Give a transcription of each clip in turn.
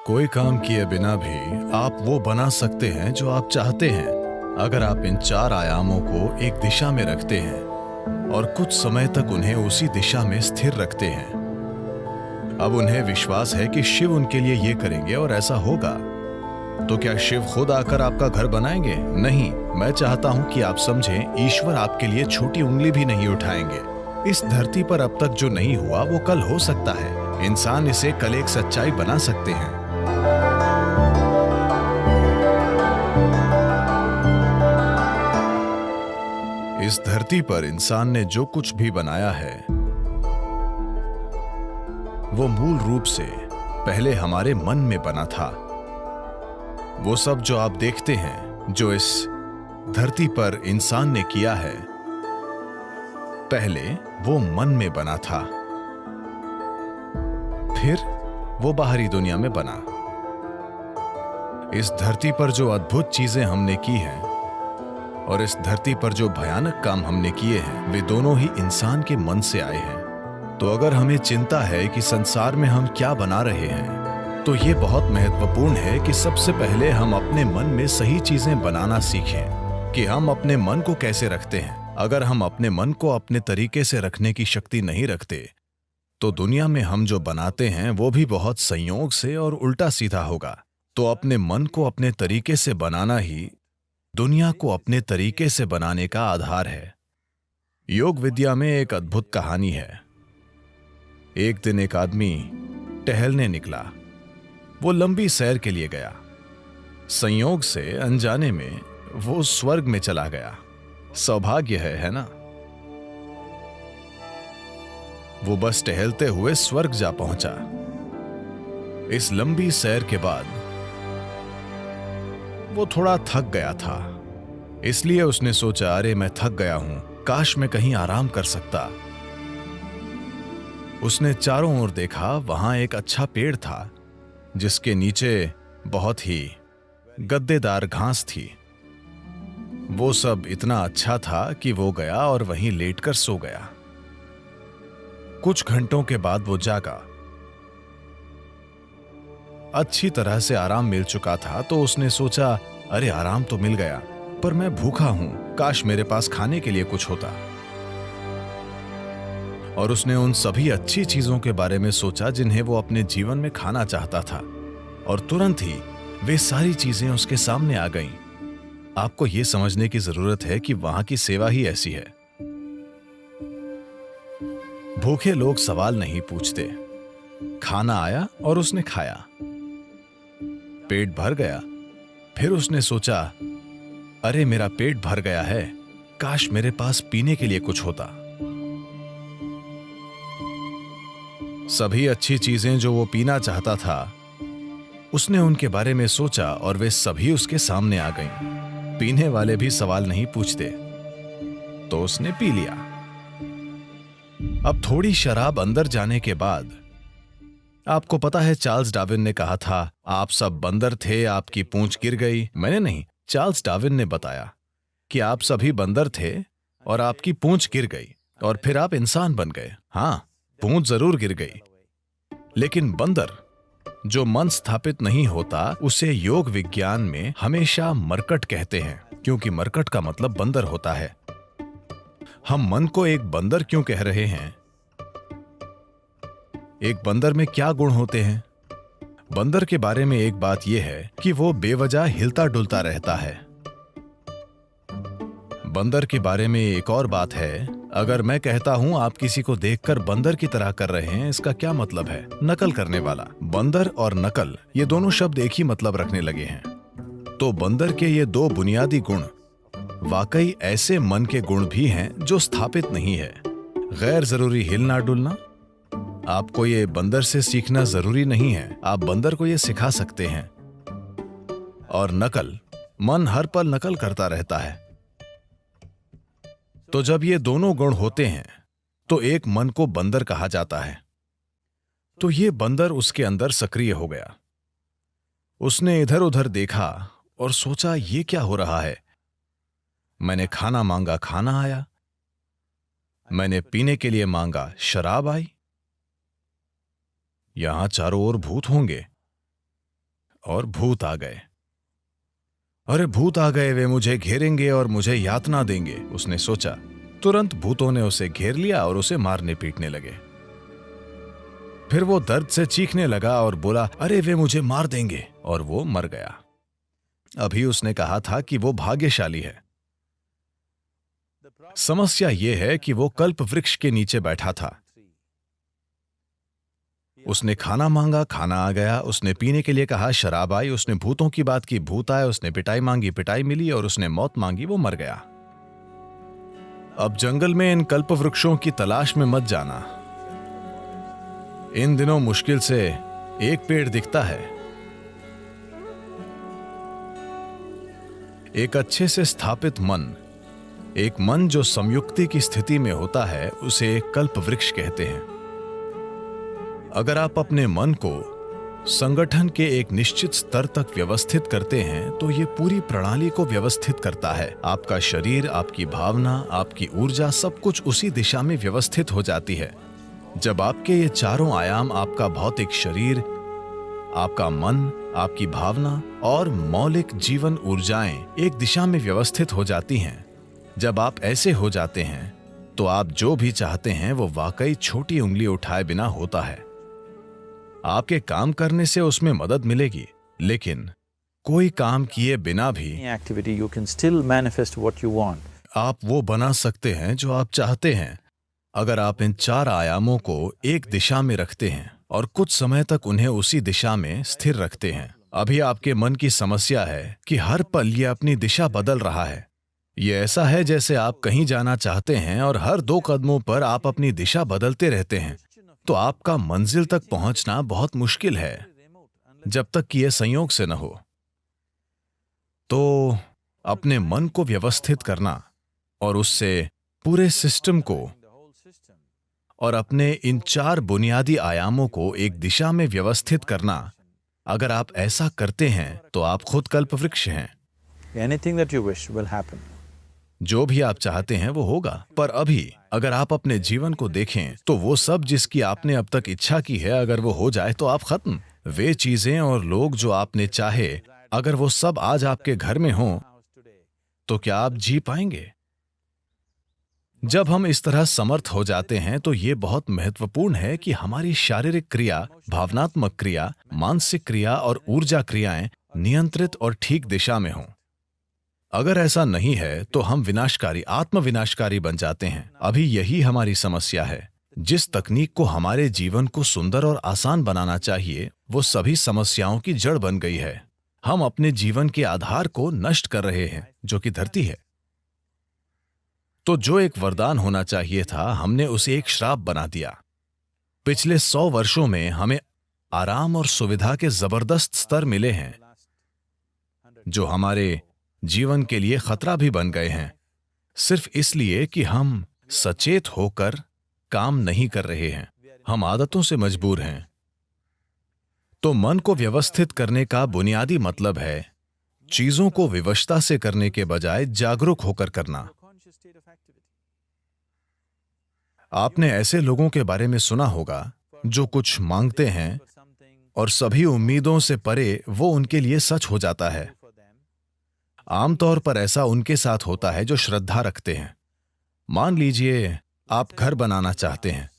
कोई काम किए बिना भी आप वो बना सकते हैं जो आप चाहते हैं, अगर आप इन चार आयामों को एक दिशा में रखते हैं और कुछ समय तक उन्हें उसी दिशा में स्थिर रखते हैं। अब उन्हें विश्वास है कि शिव उनके लिए ये करेंगे और ऐसा होगा। तो क्या शिव खुद आकर आपका घर बनाएंगे? नहीं। मैं चाहता हूं कि आप समझें, ईश्वर आपके लिए छोटी उंगली भी नहीं उठाएंगे। इस धरती पर अब तक जो नहीं हुआ वो कल हो सकता है। इंसान इसे कल एक सच्चाई बना सकते हैं। इस धरती पर इंसान ने जो कुछ भी बनाया है वो मूल रूप से पहले हमारे मन में बना था। वो सब जो आप देखते हैं, जो इस धरती पर इंसान ने किया है, पहले वो मन में बना था, फिर वो बाहरी दुनिया में बना। इस धरती पर जो अद्भुत चीजें हमने की हैं और इस धरती पर जो भयानक काम हमने किए हैं, वे दोनों ही इंसान के मन से आए हैं। तो अगर हमें चिंता है कि संसार में हम क्या बना रहे हैं, तो ये बहुत महत्वपूर्ण है कि सबसे पहले हम अपने मन में सही चीजें बनाना सीखें कि हम अपने मन को कैसे रखते हैं। अगर हम अपने मन को अपने तरीके से रखने की शक्ति नहीं रखते, तो दुनिया में हम जो बनाते हैं वो भी बहुत संयोग से और उल्टा सीधा होगा। तो अपने मन को अपने तरीके से बनाना ही दुनिया को अपने तरीके से बनाने का आधार है। योग विद्या में एक अद्भुत कहानी है। एक दिन एक आदमी टहलने निकला। वो लंबी सैर के लिए गया। संयोग से अनजाने में वो स्वर्ग में चला गया। सौभाग्य है ना? वो बस टहलते हुए स्वर्ग जा पहुंचा। इस लंबी सैर के बाद वो थोड़ा थक गया था, इसलिए उसने सोचा, अरे मैं थक गया हूं, काश मैं कहीं आराम कर सकता। उसने चारों ओर देखा। वहां एक अच्छा पेड़ था जिसके नीचे बहुत ही गद्देदार घास थी। वो सब इतना अच्छा था कि वो गया और वहीं लेटकर सो गया। कुछ घंटों के बाद वो जागा। अच्छी तरह से आराम मिल चुका था, तो उसने सोचा, अरे आराम तो मिल गया, पर मैं भूखा हूं, काश मेरे पास खाने के लिए कुछ होता। और उसने उन सभी अच्छी चीजों के बारे में सोचा जिन्हें वो अपने जीवन में खाना चाहता था, और तुरंत ही वे सारी चीजें उसके सामने आ गईं। आपको यह समझने की जरूरत है कि वहां की सेवा ही ऐसी है। भूखे लोग सवाल नहीं पूछते। खाना आया और उसने खाया। पेट भर गया। फिर उसने सोचा, अरे मेरा पेट भर गया है, काश मेरे पास पीने के लिए कुछ होता। सभी अच्छी चीजें जो वो पीना चाहता था, उसने उनके बारे में सोचा और वे सभी उसके सामने आ गईं। पीने वाले भी सवाल नहीं पूछते, तो उसने पी लिया। अब थोड़ी शराब अंदर जाने के बाद, आपको पता है चार्ल्स डार्विन ने कहा था, आप सब बंदर थे, आपकी पूंछ गिर गई। मैंने नहीं, चार्ल्स डार्विन ने बताया कि आप सभी बंदर थे और आपकी पूंछ गिर गई और फिर आप इंसान बन गए। हां, पूंछ जरूर गिर गई, लेकिन बंदर जो मन स्थापित नहीं होता, उसे योग विज्ञान में हमेशा मरकट कहते हैं, क्योंकि मरकट का मतलब बंदर होता है। हम मन को एक बंदर क्यों कह रहे हैं? एक बंदर में क्या गुण होते हैं? बंदर के बारे में एक बात यह है कि वो बेवजह हिलता डुलता रहता है। बंदर के बारे में एक और बात है, अगर मैं कहता हूं आप किसी को देखकर बंदर की तरह कर रहे हैं, इसका क्या मतलब है? नकल करने वाला। बंदर और नकल, ये दोनों शब्द एक ही मतलब रखने लगे हैं। तो बंदर के ये दो बुनियादी गुण वाकई ऐसे मन के गुण भी हैं जो स्थापित नहीं है। गैर जरूरी हिलना डुलना, आपको ये बंदर से सीखना जरूरी नहीं है, आप बंदर को ये सिखा सकते हैं। और नकल, मन हर पल नकल करता रहता है। तो जब ये दोनों गुण होते हैं, तो एक मन को बंदर कहा जाता है। तो ये बंदर उसके अंदर सक्रिय हो गया। उसने इधर उधर देखा और सोचा, ये क्या हो रहा है? मैंने खाना मांगा, खाना आया। मैंने पीने के लिए मांगा, शराब आई। यहां चारों ओर भूत होंगे। और भूत आ गए। अरे भूत आ गए, वे मुझे घेरेंगे और मुझे यातना देंगे, उसने सोचा। तुरंत भूतों ने उसे घेर लिया और उसे मारने पीटने लगे। फिर वो दर्द से चीखने लगा और बोला, अरे वे मुझे मार देंगे, और वो मर गया। अभी उसने कहा था कि वो भाग्यशाली है। समस्या ये है कि वो कल्प वृक्ष के नीचे बैठा था। उसने खाना मांगा, खाना आ गया। उसने पीने के लिए कहा, शराब आई। उसने भूतों की बात की, भूत आए। उसने पिटाई मांगी, पिटाई मिली। और उसने मौत मांगी, वो मर गया। अब जंगल में इन कल्प वृक्षों की तलाश में मत जाना। इन दिनों मुश्किल से एक पेड़ दिखता है। एक अच्छे से स्थापित मन, एक मन जो संयुक्ति की स्थिति में होता है, उसे कल्प वृक्ष कहते हैं। अगर आप अपने मन को संगठन के एक निश्चित स्तर तक व्यवस्थित करते हैं तो ये पूरी प्रणाली को व्यवस्थित करता है। आपका शरीर, आपकी भावना, आपकी ऊर्जा, सब कुछ उसी दिशा में व्यवस्थित हो जाती है। जब आपके ये चारों आयाम, आपका भौतिक शरीर, आपका मन, आपकी भावना और मौलिक जीवन ऊर्जाएं एक दिशा में व्यवस्थित हो जाती हैं, जब आप ऐसे हो जाते हैं तो आप जो भी चाहते हैं वो वाकई छोटी उंगली उठाए बिना होता है। आपके काम करने से उसमें मदद मिलेगी, लेकिन कोई काम किए बिना भी activity you can still manifest what you want. आप वो बना सकते हैं जो आप चाहते हैं, अगर आप इन चार आयामों को एक दिशा में रखते हैं और कुछ समय तक उन्हें उसी दिशा में स्थिर रखते हैं। अभी आपके मन की समस्या है कि हर पल ये अपनी दिशा बदल रहा है। ये ऐसा है जैसे आप कहीं जाना चाहते हैं और हर 2 कदमों पर आप अपनी दिशा बदलते रहते हैं, तो आपका मंजिल तक पहुंचना बहुत मुश्किल है, जब तक कि यह संयोग से न हो। तो अपने मन को व्यवस्थित करना और उससे पूरे सिस्टम को और अपने इन 4 बुनियादी आयामों को एक दिशा में व्यवस्थित करना, अगर आप ऐसा करते हैं तो आप खुद कल्पवृक्ष हैं। Anything that you wish will happen. जो भी आप चाहते हैं वो होगा। पर अभी अगर आप अपने जीवन को देखें तो वो सब जिसकी आपने अब तक इच्छा की है, अगर वो हो जाए तो आप खत्म। वे चीजें और लोग जो आपने चाहे, अगर वो सब आज आपके घर में हों, तो क्या आप जी पाएंगे? जब हम इस तरह समर्थ हो जाते हैं तो ये बहुत महत्वपूर्ण है कि हमारी शारीरिक क्रिया, भावनात्मक क्रिया, मानसिक क्रिया और ऊर्जा क्रियाएं नियंत्रित और ठीक दिशा में हों। अगर ऐसा नहीं है तो हम विनाशकारी, आत्मविनाशकारी बन जाते हैं। अभी यही हमारी समस्या है। जिस तकनीक को हमारे जीवन को सुंदर और आसान बनाना चाहिए, वो सभी समस्याओं की जड़ बन गई है। हम अपने जीवन के आधार को नष्ट कर रहे हैं, जो कि धरती है। तो जो एक वरदान होना चाहिए था, हमने उसे एक श्राप बना दिया। पिछले 100 वर्षों में हमें आराम और सुविधा के जबरदस्त स्तर मिले हैं, जो हमारे जीवन के लिए खतरा भी बन गए हैं, सिर्फ इसलिए कि हम सचेत होकर काम नहीं कर रहे हैं। हम आदतों से मजबूर हैं। तो मन को व्यवस्थित करने का बुनियादी मतलब है चीजों को विवशता से करने के बजाय जागरूक होकर करना। आपने ऐसे लोगों के बारे में सुना होगा जो कुछ मांगते हैं और सभी उम्मीदों से परे वो उनके लिए सच हो जाता है। आमतौर पर ऐसा उनके साथ होता है जो श्रद्धा रखते हैं। मान लीजिए आप घर बनाना चाहते हैं।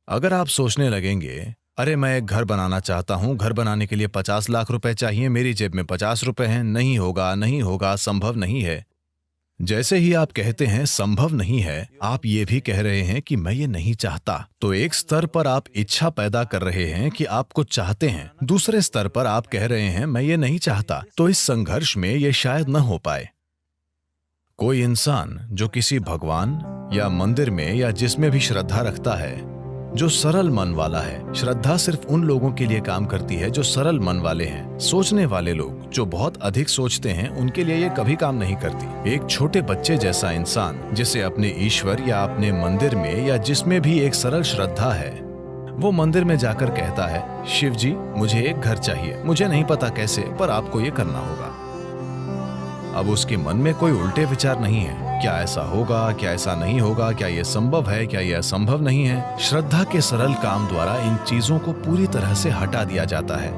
अगर आप सोचने लगेंगे, अरे मैं एक घर बनाना चाहता हूं, घर बनाने के लिए 50 लाख रुपए चाहिए, मेरी जेब में 50 रुपए हैं, नहीं होगा, नहीं होगा, संभव नहीं है। जैसे ही आप कहते हैं संभव नहीं है, आप ये भी कह रहे हैं कि मैं ये नहीं चाहता। तो एक स्तर पर आप इच्छा पैदा कर रहे हैं कि आप कुछ चाहते हैं, दूसरे स्तर पर आप कह रहे हैं मैं ये नहीं चाहता। तो इस संघर्ष में ये शायद न हो पाए। कोई इंसान जो किसी भगवान या मंदिर में या जिसमें भी श्रद्धा रखता है, जो सरल मन वाला है, श्रद्धा सिर्फ उन लोगों के लिए काम करती है जो सरल मन वाले हैं। सोचने वाले लोग जो बहुत अधिक सोचते हैं, उनके लिए ये कभी काम नहीं करती। एक छोटे बच्चे जैसा इंसान जिसे अपने ईश्वर या अपने मंदिर में या जिसमें भी एक सरल श्रद्धा है, वो मंदिर में जाकर कहता है, शिव जी मुझे एक घर चाहिए, मुझे नहीं पता कैसे, पर आपको ये करना होगा। अब उसके मन में कोई उल्टे विचार नहीं है, क्या ऐसा होगा, क्या ऐसा नहीं होगा, क्या यह संभव है, क्या यह असंभव नहीं है। श्रद्धा के सरल काम द्वारा इन चीजों को पूरी तरह से हटा दिया जाता है।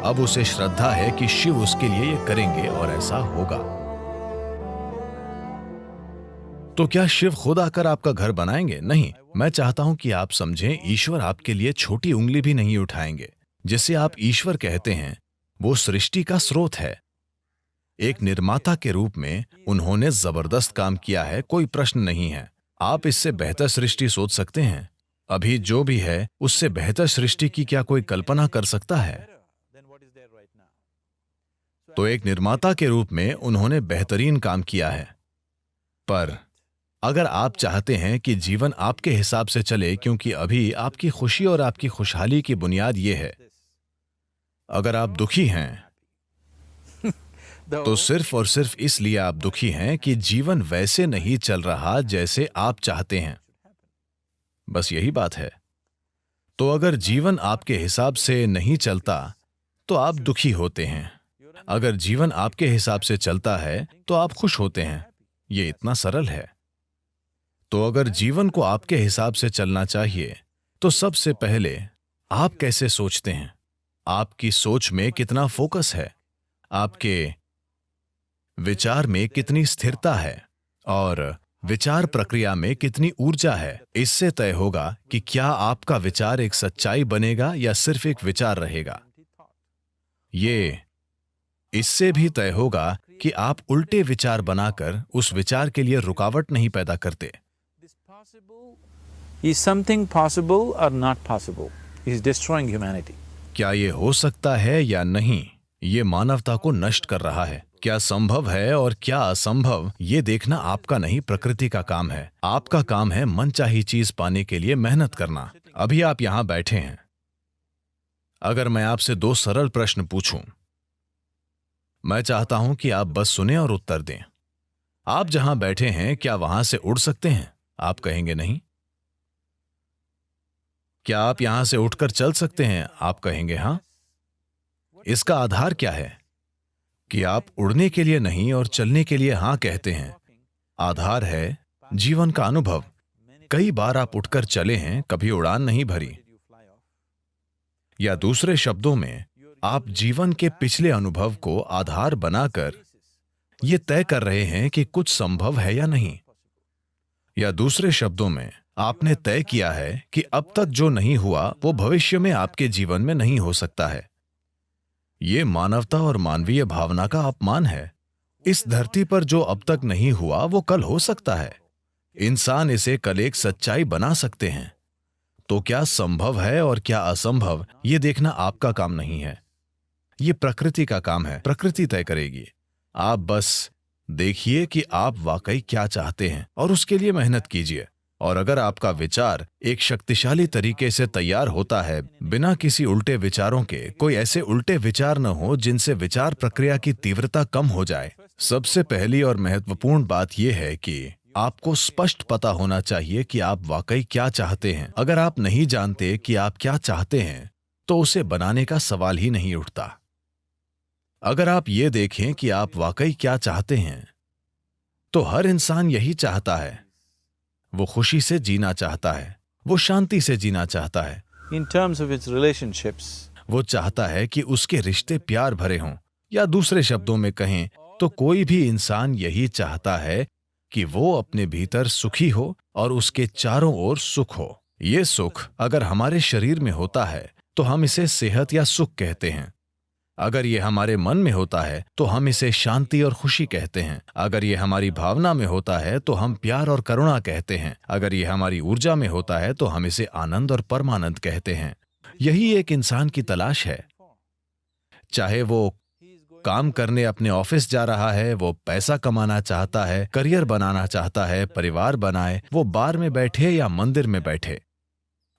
अब उसे श्रद्धा है कि शिव उसके लिए ये करेंगे और ऐसा होगा। तो क्या शिव खुद आकर आपका घर बनाएंगे? नहीं। मैं चाहता हूं कि आप समझें, ईश्वर आपके लिए छोटी उंगली भी नहीं उठाएंगे। जिसे आप ईश्वर कहते हैं वो सृष्टि का स्रोत है। एक निर्माता के रूप में उन्होंने जबरदस्त काम किया है, कोई प्रश्न नहीं है। आप इससे बेहतर सृष्टि सोच सकते हैं? अभी जो भी है उससे बेहतर सृष्टि की क्या कोई कल्पना कर सकता है? तो एक निर्माता के रूप में उन्होंने बेहतरीन काम किया है। पर अगर आप चाहते हैं कि जीवन आपके हिसाब से चले, क्योंकि अभी आपकी खुशी और आपकी खुशहाली की बुनियाद यह है, अगर आप दुखी हैं तो सिर्फ और सिर्फ इसलिए आप दुखी हैं कि जीवन वैसे नहीं चल रहा जैसे आप चाहते हैं। बस यही बात है। तो अगर जीवन आपके हिसाब से नहीं चलता तो आप दुखी होते हैं। अगर जीवन आपके हिसाब से चलता है तो आप खुश होते हैं। ये इतना सरल है। तो अगर जीवन को आपके हिसाब से चलना चाहिए तो सबसे पहले आप कैसे सोचते हैं? आपकी सोच में कितना फोकस है, आपके विचार में कितनी स्थिरता है और विचार प्रक्रिया में कितनी ऊर्जा है, इससे तय होगा कि क्या आपका विचार एक सच्चाई बनेगा या सिर्फ एक विचार रहेगा। ये इससे भी तय होगा कि आप उल्टे विचार बनाकर उस विचार के लिए रुकावट नहीं पैदा करते। Is something possible or not possible? Is destroying humanity. क्या ये हो सकता है या नहीं, ये मानवता को नष्ट कर रहा है। क्या संभव है और क्या असंभव, ये देखना आपका नहीं, प्रकृति का काम है। आपका काम है मनचाही चीज पाने के लिए मेहनत करना। अभी आप यहां बैठे हैं। अगर मैं आपसे दो सरल प्रश्न पूछूं, मैं चाहता हूं कि आप बस सुने और उत्तर दें। आप जहां बैठे हैं क्या वहां से उड़ सकते हैं? आप कहेंगे नहीं। क्या आप यहां से उठकर चल सकते हैं? आप कहेंगे हां। इसका आधार क्या है कि आप उड़ने के लिए नहीं और चलने के लिए हां कहते हैं? आधार है जीवन का अनुभव। कई बार आप उठकर चले हैं, कभी उड़ान नहीं भरी। या दूसरे शब्दों में, आप जीवन के पिछले अनुभव को आधार बनाकर यह तय कर रहे हैं कि कुछ संभव है या नहीं। या दूसरे शब्दों में, आपने तय किया है कि अब तक जो नहीं हुआ वो भविष्य में आपके जीवन में नहीं हो सकता है। यह मानवता और मानवीय भावना का अपमान है। इस धरती पर जो अब तक नहीं हुआ वो कल हो सकता है। इंसान इसे कल एक सच्चाई बना सकते हैं। तो क्या संभव है और क्या असंभव, यह देखना आपका काम नहीं है। यह प्रकृति का काम है। प्रकृति तय करेगी। आप बस देखिए कि आप वाकई क्या चाहते हैं और उसके लिए मेहनत कीजिए। और अगर आपका विचार एक शक्तिशाली तरीके से तैयार होता है, बिना किसी उल्टे विचारों के, कोई ऐसे उल्टे विचार न हो जिनसे विचार प्रक्रिया की तीव्रता कम हो जाए। सबसे पहली और महत्वपूर्ण बात यह है कि आपको स्पष्ट पता होना चाहिए कि आप वाकई क्या चाहते हैं। अगर आप नहीं जानते कि आप क्या चाहते हैं तो उसे बनाने का सवाल ही नहीं उठता। अगर आप ये देखें कि आप वाकई क्या चाहते हैं तो हर इंसान यही चाहता है। वो खुशी से जीना चाहता है, वो शांति से जीना चाहता है। In terms of its relationships, वो चाहता है कि उसके रिश्ते प्यार भरे हों। या दूसरे शब्दों में कहें तो कोई भी इंसान यही चाहता है कि वो अपने भीतर सुखी हो और उसके चारों ओर सुख हो। ये सुख अगर हमारे शरीर में होता है तो हम इसे सेहत या सुख कहते हैं। अगर ये हमारे मन में होता है तो हम इसे शांति और खुशी कहते हैं। अगर ये हमारी भावना में होता है तो हम प्यार और करुणा कहते हैं। अगर ये हमारी ऊर्जा में होता है तो हम इसे आनंद और परमानंद कहते हैं। यही एक इंसान की तलाश है। चाहे वो काम करने अपने ऑफिस जा रहा है, वो पैसा कमाना चाहता है, करियर बनाना चाहता है, परिवार बनाए, वो बार में बैठे या मंदिर में बैठे,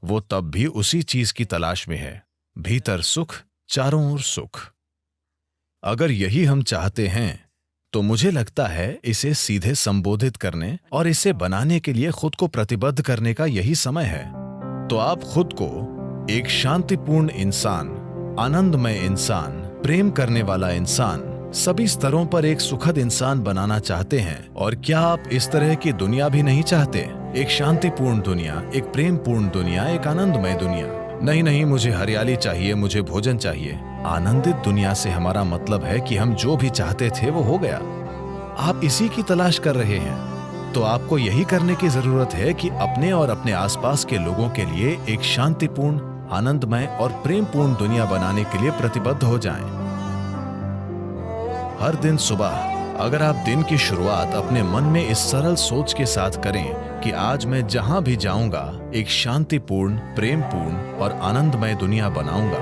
वो तब भी उसी चीज की तलाश में है। भीतर सुख, चारों ओर सुख। अगर यही हम चाहते हैं तो मुझे लगता है इसे सीधे संबोधित करने और इसे बनाने के लिए खुद को प्रतिबद्ध करने का यही समय है। तो आप खुद को एक शांतिपूर्ण इंसान, आनंदमय इंसान, प्रेम करने वाला इंसान, सभी स्तरों पर एक सुखद इंसान बनाना चाहते हैं। और क्या आप इस तरह की दुनिया भी नहीं चाहते? एक शांतिपूर्ण दुनिया, एक प्रेमपूर्ण दुनिया, एक आनंदमय दुनिया। नहीं नहीं, मुझे हरियाली चाहिए, मुझे भोजन चाहिए। आनंदित दुनिया से हमारा मतलब है कि हम जो भी चाहते थे वो हो गया। आप इसी की तलाश कर रहे हैं, तो आपको यही करने की जरूरत है कि अपने और अपने आसपास के लोगों के लिए एक शांतिपूर्ण, आनंदमय और प्रेमपूर्ण दुनिया बनाने के लिए प्रतिबद्ध हो जाएं। हर दिन सुबह अगर आप दिन की शुरुआत अपने मन में इस सरल सोच के साथ करें कि आज मैं जहां भी जाऊंगा एक शांतिपूर्ण, प्रेमपूर्ण और आनंदमय दुनिया बनाऊंगा।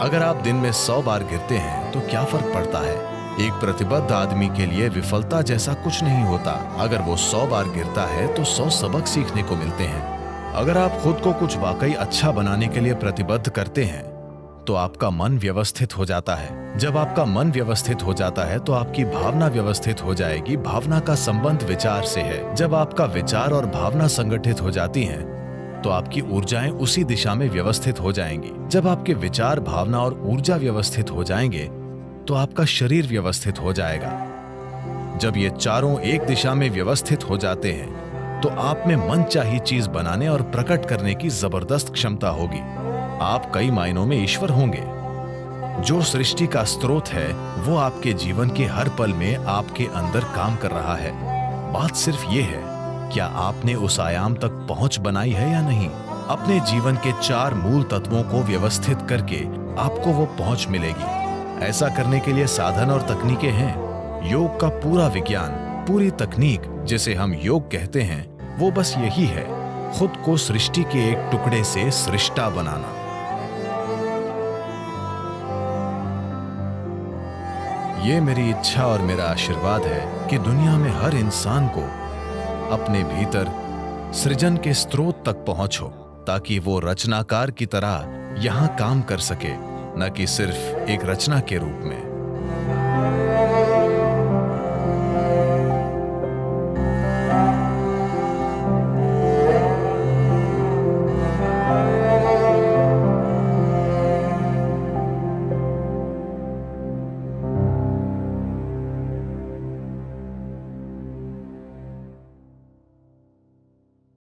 अगर आप दिन में 100 बार गिरते हैं तो क्या फर्क पड़ता है? एक प्रतिबद्ध आदमी के लिए विफलता जैसा कुछ नहीं होता। अगर वो 100 बार गिरता है तो 100 सबक सीखने को मिलते हैं। अगर आप खुद को कुछ वाकई अच्छा बनाने के लिए प्रतिबद्ध करते हैं तो आपका मन व्यवस्थित हो जाता है। जब आपका मन व्यवस्थित हो जाता है तो आपकी भावना व्यवस्थित हो जाएगी। भावना का संबंध विचार से है। जब आपका विचार और भावना संगठित हो जाती हैं तो आपकी ऊर्जाएं उसी दिशा में व्यवस्थित हो जाएंगी। जब आपके विचार, भावना और ऊर्जा व्यवस्थित हो जाएंगे तो आपका शरीर व्यवस्थित हो जाएगा। जब ये चारों एक दिशा में व्यवस्थित हो जाते हैं तो आप में मनचाही चीज बनाने और प्रकट करने की जबरदस्त क्षमता होगी। आप कई मायनों में ईश्वर होंगे। जो सृष्टि का स्रोत है वो आपके जीवन के हर पल में आपके अंदर काम कर रहा है। बात सिर्फ ये है, क्या आपने उस आयाम तक पहुंच बनाई है या नहीं? अपने जीवन के 4 मूल तत्वों को व्यवस्थित करके आपको वो पहुंच मिलेगी। ऐसा करने के लिए साधन और तकनीकें हैं। योग का पूरा विज्ञान, पूरी तकनीक जिसे हम योग कहते हैं, वो बस यही है, खुद को सृष्टि के एक टुकड़े से सृष्टा बनाना। ये मेरी इच्छा और मेरा आशीर्वाद है कि दुनिया में हर इंसान को अपने भीतर सृजन के स्रोत तक पहुंचो, ताकि वो रचनाकार की तरह यहां काम कर सके, न कि सिर्फ एक रचना के रूप में।